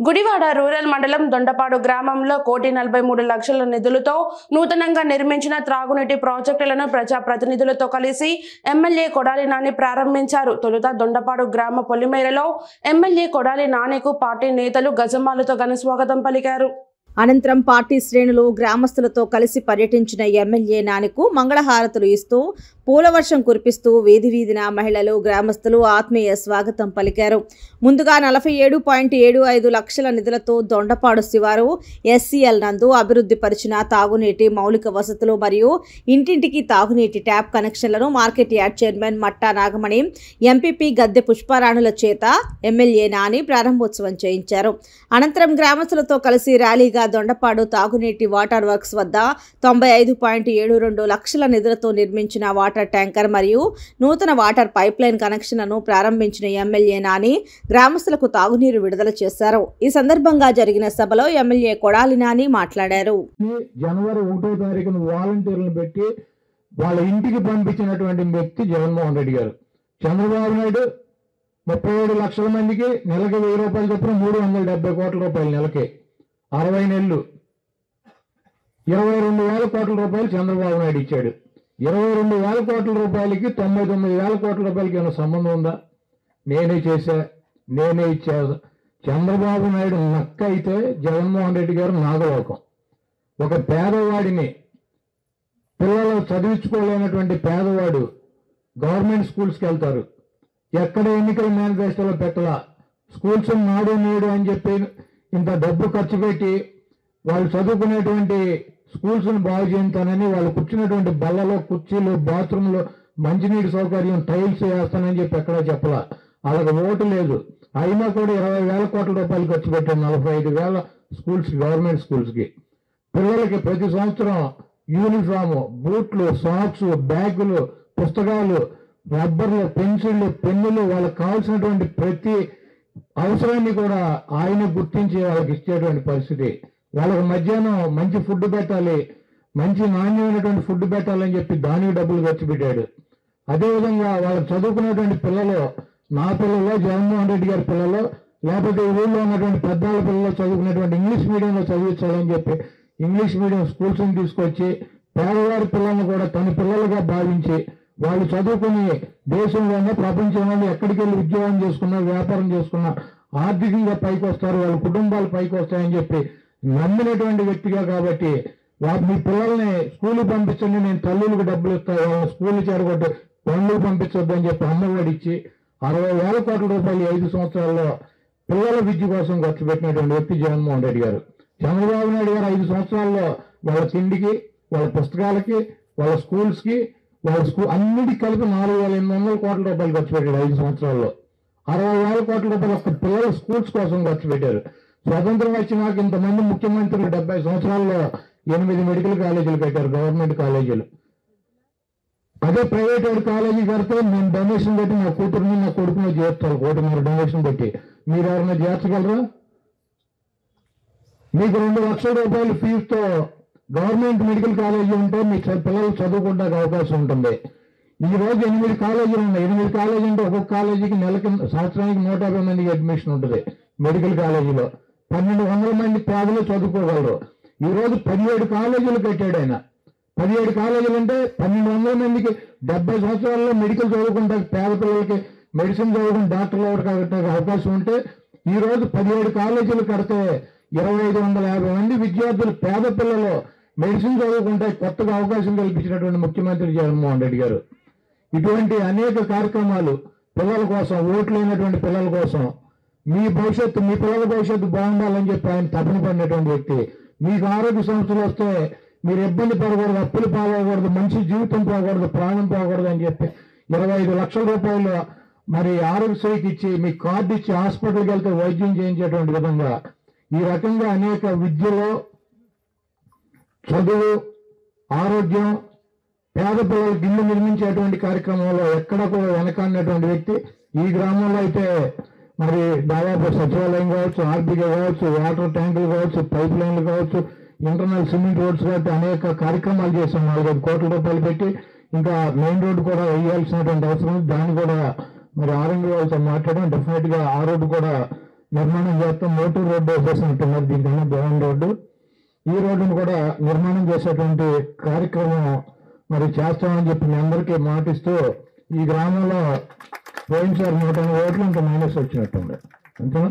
Gudivada rural మండలం దొండపాడు గ్రామంలో 1,43,00,000 నిధులతో నూతనంగా నిర్మించిన త్రాగునీటి ప్రాజెక్టులను ప్రజాప్రతినిధులతో కలిసి ఎమ్మెల్యే కొడాలి నాని ప్రారంభించారు. తొలుత దొండపాడు గ్రామ పొలిమేరలో ఎమ్మెల్యే కొడాలి నానికు పార్టీ నేతలు గజమాలతో ఘన స్వాగతం పలికారు. అనంతరం పార్టీ శ్రేణులు గ్రామస్తులతో కలిసి పర్యటించిన ఎమ్మెల్యే నానికు మంగళహారతులు ఇస్తూ పూలవర్షం కురిపిస్తూ వీధి వీధిన మహిళలు గ్రామస్తులు ఆత్మీయ స్వాగతం పలికారు. ముందుగా 47.75 లక్షల నిధులతో దొండపాడు శివారు ఎస్సీఎల్ నందు అభివృద్ధి పరిచిన తాగునీటి మౌలిక వసతులు మరియు ఇంటింటికి తాగునీటి ట్యాప్ కనెక్షన్లను మార్కెట్ యార్డ్ చైర్మన్ మట్టా నాగమణి, ఎంపీపీ గద్దె పుష్పారాణుల చేత ఎమ్మెల్యే నాని ప్రారంభోత్సవం చేయించారు. అనంతరం గ్రామస్తులతో కలిసి ర్యాలీగా దొండపాడు తాగునీటి వాటర్ వర్క్స్ వద్ద 95.72 లక్షల నిధులతో నిర్మించిన వాటర్ ట్యాంకర్ మరియు నూతన వాటర్ పైప్ లైన్ కనెక్షన్లను ప్రారంభించిన ఎమ్మెల్యే నాని గ్రామస్తులకు తాగునీరు విడుదల చేశారు. ఈ సందర్భంగా జరిగిన సభలో ఎమ్మెల్యే కొడాలి నాని మాట్లాడారు. జనవరి 1వ తారీఖున వాలంటీర్లను పెట్టి వాళ్ళ ఇంటికి పంపించినటువంటి వ్యక్తి జగన్మోహన్ రెడ్డి గారు. చంద్రబాబు నాయుడు 37 లక్షల మందికి నెలకి 1000 రూపాయలు చొప్పున 370 కోట్ల రూపాయలు నెలకి 60 నెలలు 22,000 కోట్ల రూపాయలు చంద్రబాబు నాయుడు ఇచ్చాడు. 22,000 కోట్ల రూపాయలకి 99,000 కోట్ల రూపాయలకి ఏమైనా సంబంధం ఉందా? నేనే చేశా, నేనే ఇచ్చా. చంద్రబాబు నాయుడు నక్క అయితే జగన్మోహన్ రెడ్డి గారు నాగలోకం. ఒక పేదవాడిని, పిల్లలు చదివించుకోలేనటువంటి పేదవాడు గవర్నమెంట్ స్కూల్స్కి వెళ్తారు. ఎక్కడ ఎన్నికల మేనిఫెస్టోలో పెట్టలా. స్కూల్స్ నాడు నేడు అని చెప్పి ఇంత డబ్బు ఖర్చు పెట్టి వాళ్ళు చదువుకునేటువంటి స్కూల్స్ను బాగు చేయించానని వాళ్ళు కూర్చున్నటువంటి బల్లలో, కుర్చీలు, బాత్రూంలో మంచినీటి సౌకర్యం, టైల్స్ వేస్తానని చెప్పి ఎక్కడా చెప్పలా. వాళ్ళకి ఓటు లేదు. అయినా కూడా 20,000 కోట్ల రూపాయలు ఖర్చు పెట్టారు 45,000 స్కూల్స్కి, గవర్నమెంట్ స్కూల్స్కి. పిల్లలకి ప్రతి సంవత్సరం యూనిఫాము, బూట్లు, సాక్స్, బ్యాగులు, పుస్తకాలు, రబ్బర్లు, పెన్సిళ్ళు, పెన్నులు, వాళ్ళకి కావాల్సినటువంటి ప్రతి అవసరాన్ని కూడా ఆయన గుర్తించి వాళ్ళకి ఇచ్చేటువంటి పరిస్థితి. వాళ్ళకి మధ్యాహ్నం మంచి ఫుడ్ పెట్టాలి, మంచి నాణ్యమైనటువంటి ఫుడ్ పెట్టాలని చెప్పి దానికి డబ్బులు ఖర్చు పెట్టాడు. అదేవిధంగా వాళ్ళకి చదువుకునేటువంటి పిల్లలు, నా పిల్లలు, జగన్మోహన్ రెడ్డి గారి పిల్లలు, లేకపోతే ఈ ఊళ్ళో ఉన్నటువంటి పెద్దవాళ్ళ పిల్లలు చదువుకునేటువంటి ఇంగ్లీష్ మీడియంలో చదివించాలని చెప్పి ఇంగ్లీష్ మీడియం స్కూల్స్ని తీసుకొచ్చి పేదవారి పిల్లలను కూడా తన పిల్లలుగా భావించి వాళ్ళు చదువుకుని దేశంలోనే, ప్రపంచంలోనే ఎక్కడికి వెళ్ళి ఉద్యోగం చేసుకున్నా, వ్యాపారం చేసుకున్నా ఆర్థికంగా పైకి వస్తారు, వాళ్ళ కుటుంబాలు పైకి వస్తాయని చెప్పి నమ్మినటువంటి వ్యక్తిగా. కాబట్టి మీ పిల్లల్ని స్కూల్కి పంపించండి, నేను తల్లులకు డబ్బులు ఇస్తాను, వాళ్ళని స్కూల్కి చేరగొట్టి పనులకు పంపించొద్దు అని చెప్పి అమ్మఒడి ఇచ్చి 60,000 కోట్ల రూపాయలు 5 సంవత్సరాల్లో పిల్లల విద్య కోసం ఖర్చు పెట్టినటువంటి వ్యక్తి జగన్మోహన్ రెడ్డి గారు. చంద్రబాబు నాయుడు గారు 5 సంవత్సరాల్లో వాళ్ళ తిండికి, వాళ్ళ పుస్తకాలకి, వాళ్ళ స్కూల్స్కి, వాళ్ళ అన్నిటికీ కలిపి 4,800 కోట్ల రూపాయలు ఖర్చు పెట్టాడు 5 సంవత్సరాల్లో. 60,000 కోట్ల రూపాయలు ఒక్క పిల్లల స్కూల్స్ కోసం ఖర్చు పెట్టారు. స్వతంత్రం వచ్చినాక ఇంతమంది ముఖ్యమంత్రులు 70 సంవత్సరాల్లో 8 మెడికల్ కాలేజీలు పెట్టారు, గవర్నమెంట్ కాలేజీలు. అదే ప్రైవేట్ కాలేజీ కడితే నేను డొనేషన్ పెట్టి నా కూతురుని, నా కొడుకుని చేర్చాలి. 1 కోటి డొనేషన్ పెట్టి మీరు ఎవరైనా చేర్చగలరా? మీకు 2 లక్షల రూపాయలు ఫీజుతో గవర్నమెంట్ మెడికల్ కాలేజీ ఉంటే మీ పిల్లలు చదువుకోవడానికి అవకాశం ఉంటుంది. ఈ రోజు 8 కాలేజీలు ఉన్నాయి. 8 కాలేజీ అంటే ఒక్కొక్క కాలేజీకి సంవత్సరానికి 150 మందికి అడ్మిషన్ ఉంటుంది. మెడికల్ కాలేజీలో 1,200 మంది పేదలు చదువుకోగలరు. ఈ రోజు 17 కాలేజీలు కట్టాడు ఆయన. 17 కాలేజీలు అంటే 1,200 మందికి 70 సంవత్సరాల్లో మెడికల్ చదువుకుంటే పేద పిల్లలకి మెడిసిన్ చదువుకుని డాక్టర్లు అవడానికి అవకాశం ఉంటే ఈ రోజు 17 కాలేజీలు కడితే 2,550 మంది విద్యార్థులు, పేద పిల్లలు మెడిసిన్ చదువుకుంటే కొత్తగా అవకాశం కల్పించినటువంటి ముఖ్యమంత్రి జగన్మోహన్ రెడ్డి గారు. ఇటువంటి అనేక కార్యక్రమాలు పిల్లల కోసం, ఓట్లు లేనటువంటి పిల్లల కోసం, మీ భవిష్యత్తు, మీ పిల్లల భవిష్యత్తు బాగుండాలని చెప్పి ఆయన తపన పడినటువంటి వ్యక్తి. మీకు ఆరోగ్య సమస్యలు వస్తే మీరు ఇబ్బంది పడకూడదు, అప్పులు పాలకూడదు, మంచి జీవితం పోకూడదు, ప్రాణం పోకూడదు అని చెప్పి 25 లక్షల రూపాయలు మరి ఆరోగ్యశ్రీకి ఇచ్చి, మీ కార్డు ఇచ్చి హాస్పిటల్కి వెళ్తే వైద్యం చేయించేటువంటి విధంగా ఈ రకంగా అనేక విద్యలో, చదువు, ఆరోగ్యం, పేద పిల్లలకు ఇల్లు నిర్మించేటువంటి కార్యక్రమంలో ఎక్కడ కూడా వెనకాడినటువంటి వ్యక్తి. ఈ గ్రామంలో అయితే మరి దాదాపు సచివాలయం కావచ్చు, ఆర్బీకే కావచ్చు, వాటర్ ట్యాంకులు కావచ్చు, పైప్ లైన్లు కావచ్చు, ఇంటర్నల్ సిమెంట్ రోడ్స్ కాబట్టి అనేక కార్యక్రమాలు చేశాం. 4,5 కోట్ల రూపాయలు పెట్టి ఇంకా మెయిన్ రోడ్డు కూడా వేయాల్సినటువంటి అవసరం ఉంది. దాన్ని కూడా మరి ఆర్ఎండ్బీ వాళ్ళతో మాట్లాడడం, డెఫినెట్గా ఆ రోడ్డు కూడా నిర్మాణం చేస్తాం. మోటూరు రోడ్డు వేసేసినట్టున్నారు, దీనికన్నా బాగుంది రోడ్డు. ఈ రోడ్డును కూడా నిర్మాణం చేసేటువంటి కార్యక్రమం మరి చేస్తామని చెప్పి మీ అందరికీ మాటిస్తూ, ఈ గ్రామంలో పోయినసారి 180 ఓట్లు ఇంకా మైనస్ వచ్చినట్టుంది అంతేనా?